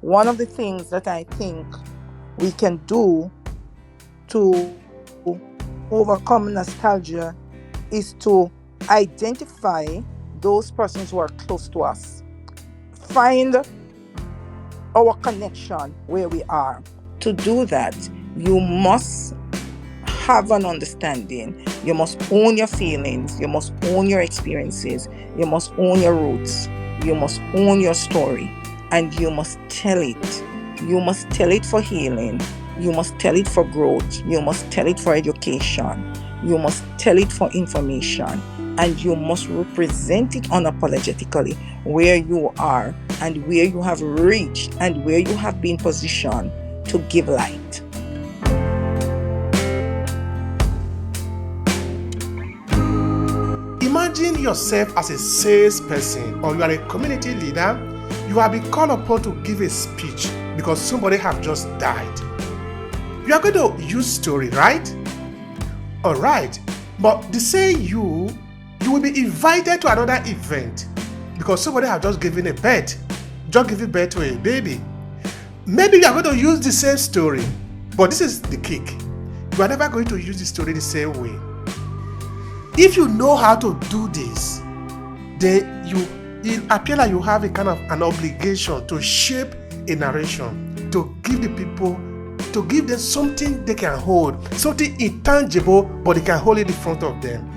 one of the things that I think we can do to overcome nostalgia is to identify those persons who are close to us, find our connection where we are. To do that, you must have an understanding. You must own your feelings. You must own your experiences. You must own your roots. You must own your story. And you must tell it. You must tell it for healing. You must tell it for growth. You must tell it for education. You must tell it for information. And you must represent it unapologetically where you are and where you have reached and where you have been positioned to give light. Imagine yourself as a salesperson or you are a community leader. You have been called upon to give a speech because somebody have just died. You are going to use story, right? All right. But they say you will be invited to another event because somebody have just given birth to a baby. Maybe you are going to use the same story, but this is the kick. You are never going to use the story the same way. If you know how to do this, then it appears like you have a kind of an obligation to shape a narration, to give the people, to give them something they can hold, something intangible, but they can hold it in front of them.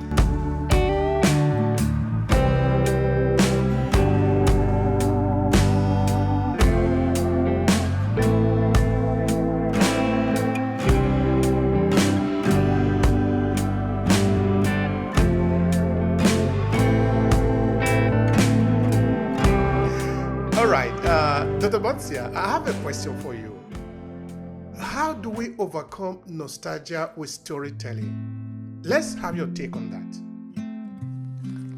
Dr. Bonsia, I have a question for you. How do we overcome nostalgia with storytelling? Let's have your take on that.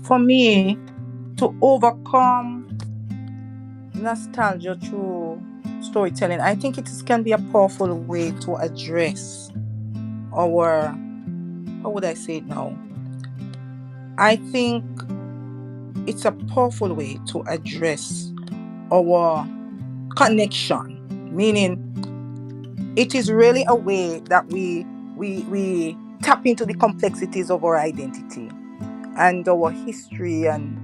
For me, to overcome nostalgia through storytelling, I think can be a powerful way to address our, how would I say it now? I think it's a powerful way to address our connection, meaning it is really a way that we tap into the complexities of our identity and our history and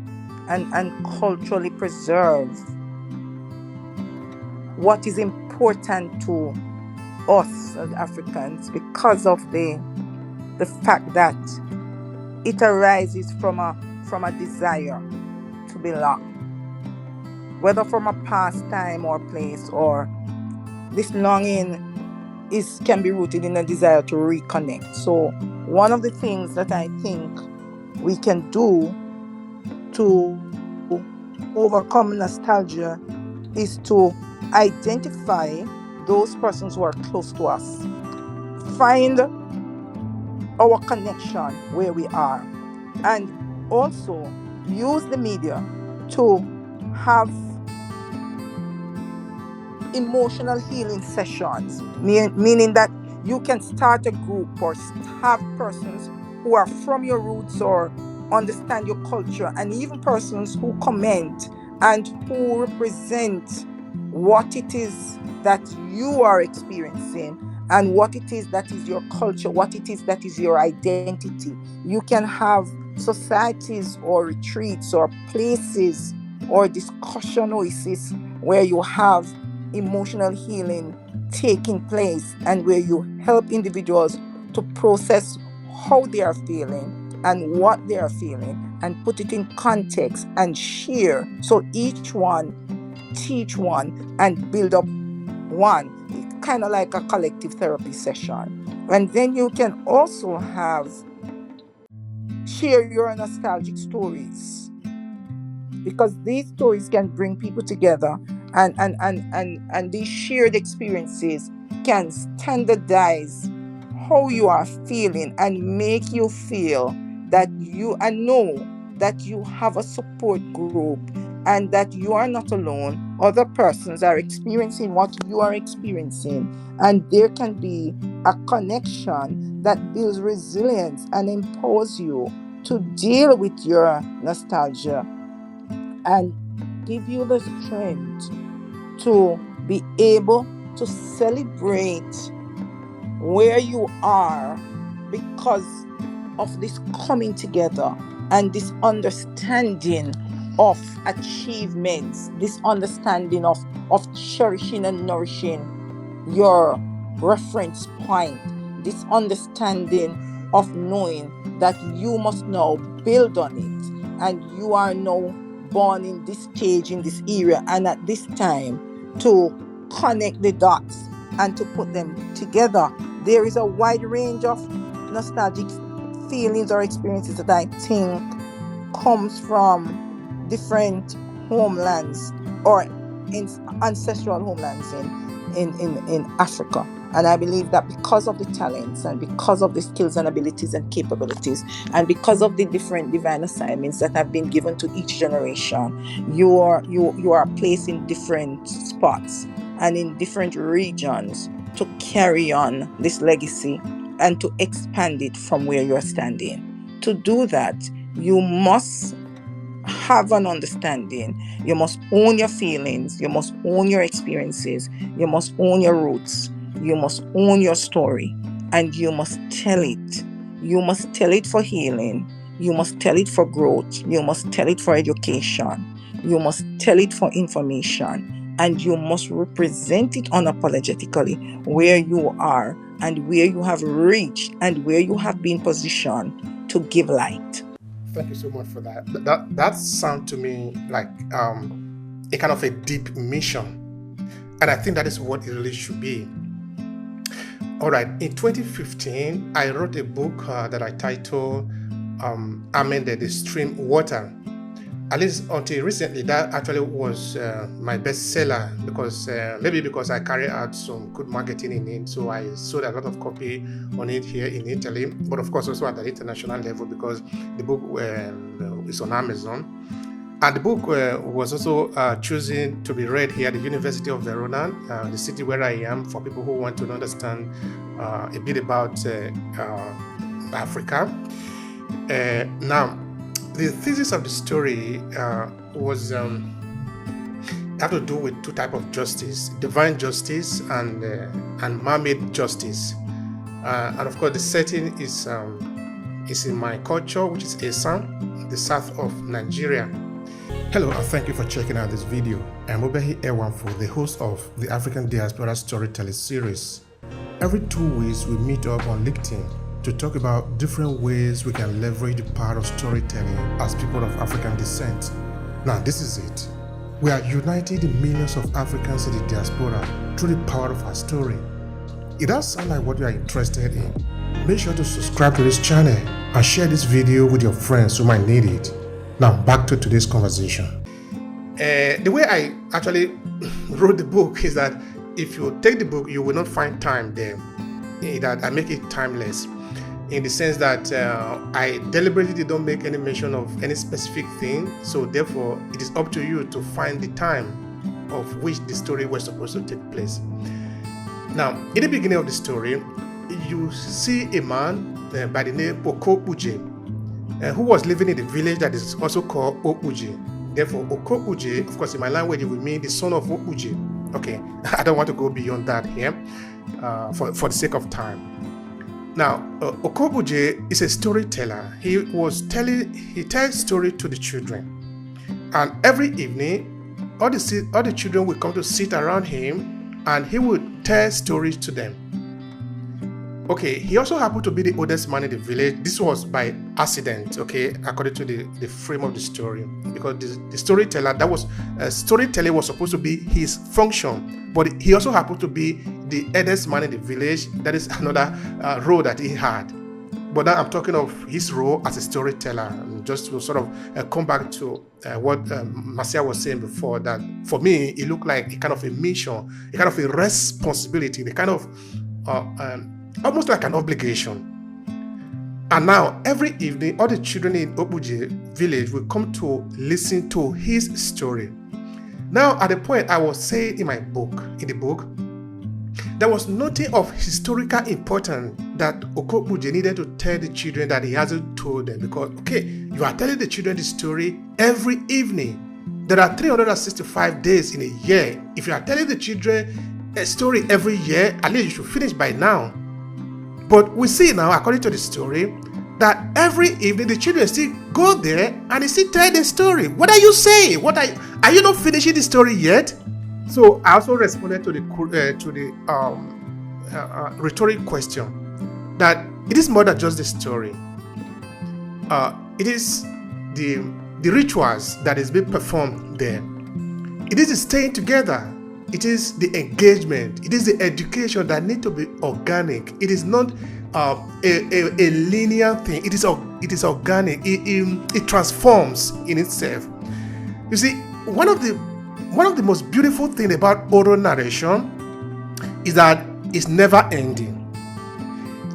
culturally preserve what is important to us as Africans because of the fact that it arises from a desire to belong, whether from a past time or place, or this longing can be rooted in a desire to reconnect. So one of the things that I think we can do to overcome nostalgia is to identify those persons who are close to us, find our connection where we are, and also use the media to have emotional healing sessions, meaning that you can start a group or have persons who are from your roots or understand your culture, and even persons who comment and who represent what it is that you are experiencing and what it is that is your culture, what it is that is your identity. You can have societies or retreats or places or discussion oasis where you have emotional healing taking place and where you help individuals to process how they are feeling and what they are feeling and put it in context and share, so each one teach one and build up one. It's kind of like a collective therapy session. And then you can also have share your nostalgic stories, because these stories can bring people together, and these shared experiences can standardize how you are feeling and make you feel that you and know that you have a support group and that you are not alone. Other persons are experiencing what you are experiencing, and there can be a connection that builds resilience and empowers you to deal with your nostalgia and give you the strength to be able to celebrate where you are because of this coming together and this understanding of achievements, this understanding of cherishing and nourishing your reference point, this understanding of knowing that you must now build on it, and you are now born in this stage, in this area, and at this time to connect the dots and to put them together. There is a wide range of nostalgic feelings or experiences that I think comes from different homelands or in ancestral homelands in Africa. And I believe that because of the talents and because of the skills and abilities and capabilities and because of the different divine assignments that have been given to each generation, you are placed in different spots and in different regions to carry on this legacy and to expand it from where you're standing. To do that, you must have an understanding. You must own your feelings. You must own your experiences. You must own your roots. You must own your story. And you must tell it. You must tell it for healing. You must tell it for growth. You must tell it for education. You must tell it for information. And you must represent it unapologetically where you are and where you have reached and where you have been positioned to give light. Thank you so much for that. That sounds to me like a kind of a deep mission, and I think that is what it really should be. All right. In 2015, I wrote a book that I titled "Amended the Stream Water." At least until recently, that actually was my bestseller because maybe because I carried out some good marketing in it, so I sold a lot of copy on it here in Italy, but of course also at the international level because the book is on Amazon. And the book was also chosen to be read here at the University of Verona, the city where I am, for people who want to understand a bit about Africa. Now, the thesis of the story was have to do with two types of justice: divine justice and man-made justice. And of course, the setting is in my culture, which is Esan, the south of Nigeria. Hello, and thank you for checking out this video. I'm Obehi, the host of the African Diaspora Storytelling Series. Every 2 weeks, we meet up on LinkedIn to talk about different ways we can leverage the power of storytelling as people of African descent. Now, this is it. We are uniting the millions of Africans in the diaspora through the power of our story. It does sound like what you are interested in. Make sure to subscribe to this channel and share this video with your friends who might need it. Now, back to today's conversation. The way I actually wrote the book is that if you take the book, you will not find time there. That I make it timeless, in the sense that I deliberately don't make any mention of any specific thing. So therefore, it is up to you to find the time of which the story was supposed to take place. Now, in the beginning of the story, you see a man by the name Oko Uje, who was living in the village that is also called Uje. Therefore, Oko Uje, of course, in my language, it would mean the son of Uje. Okay, I don't want to go beyond that here for the sake of time. Now, Oko Uje is a storyteller. He tells story to the children, and every evening, all the children will come to sit around him, and he would tell stories to them. Okay, he also happened to be the oldest man in the village. This was by accident, okay, according to the frame of the story, because the storyteller, storytelling was supposed to be his function, but he also happened to be the eldest man in the village. That is another role that he had. But now I'm talking of his role as a storyteller, just to sort of come back to what Marcia was saying before, that for me, it looked like a kind of a mission, a kind of a responsibility, the kind of almost like an obligation. And now, every evening, all the children in Obuje village will come to listen to his story. Now, at the point I was saying in the book, there was nothing of historical importance that Oko Uje needed to tell the children that he hasn't told them. Because, okay, you are telling the children the story every evening. There are 365 days in a year. If you are telling the children a story every year, at least you should finish by now. But we see now, according to the story, that every evening the children still go there and they still tell the story. What are you saying? Are you not finishing the story yet? So I also responded to the rhetoric question that it is more than just the story. It is the rituals that is being performed there. It is the staying together. It is the engagement. It is the education that need to be organic. It is not a linear thing. It is organic. It transforms in itself. You see, one of the most beautiful thing about oral narration is that it's never ending.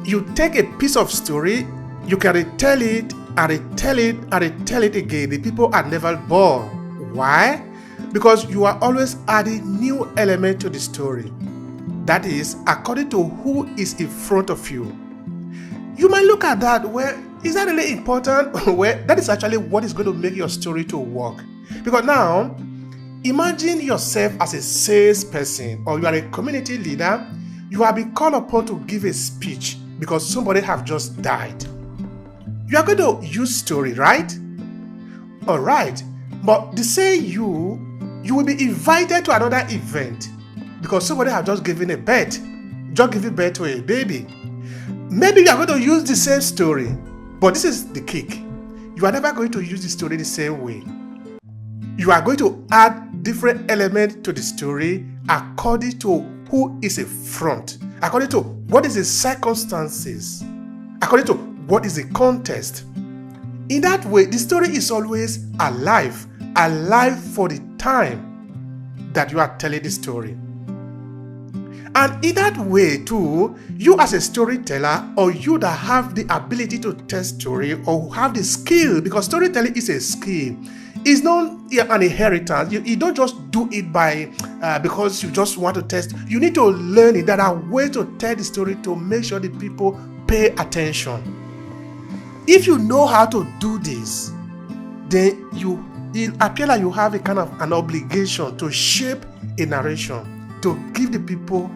You take a piece of story, you can retell it and retell it and retell it again. The people are never bored. Why? Because you are always adding new element to the story. That is, according to who is in front of you. You might look at that, where is that really important? Where that is actually what is going to make your story to work. Because now, imagine yourself as a salesperson, or you are a community leader. You have been called upon to give a speech because somebody have just died. You are going to use story, right? All right. But they say you will be invited to another event because somebody have just given birth to a baby. Maybe you are going to use the same story, but this is the kick. You are never going to use the story the same way. You are going to add different elements to the story according to who is in front, according to what is the circumstances, according to what is the context. In that way, the story is always alive for the time that you are telling the story. And in that way too, you as a storyteller, or you that have the ability to tell story or have the skill, because storytelling is a skill. It's not an inheritance. You don't just do it because you just want to test. You need to learn it. There are ways to tell the story to make sure the people pay attention. If you know how to do this, then it appears like you have a kind of an obligation to shape a narration, to give the people,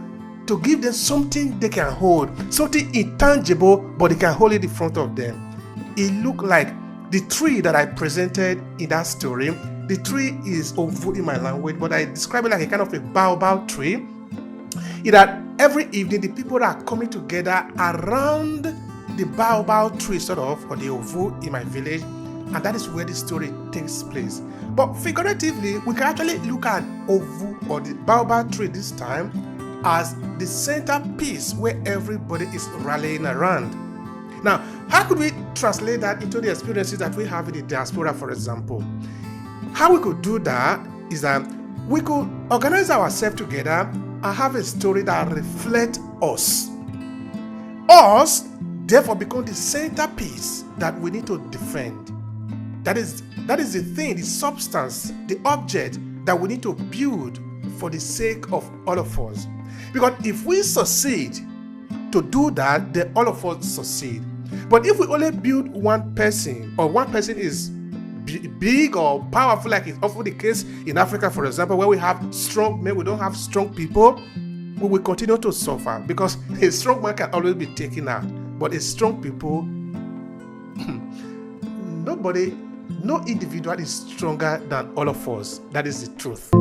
to give them something they can hold, something intangible, but they can hold it in front of them. It looked like the tree that I presented in that story. The tree is Obehi in my language, but I describe it like a kind of a baobab tree. In that every evening, the people are coming together around the baobab tree, sort of, or the Obehi in my village, and that is where the story takes place. But figuratively, we can actually look at Obehi or the baobab tree this time as the centerpiece where everybody is rallying around. Now, how could we translate that into the experiences that we have in the diaspora, for example? How we could do that is that we could organize ourselves together and have a story that reflects us. Us, therefore, become the centerpiece that we need to defend. That is the thing, the substance, the object that we need to build for the sake of all of us. Because if we succeed to do that, then all of us succeed. But if we only build one person, or one person is big or powerful, like it's often the case in Africa, for example, where we have strong men, we don't have strong people, we will continue to suffer because a strong man can always be taken out. But a strong people, no individual is stronger than all of us. That is the truth.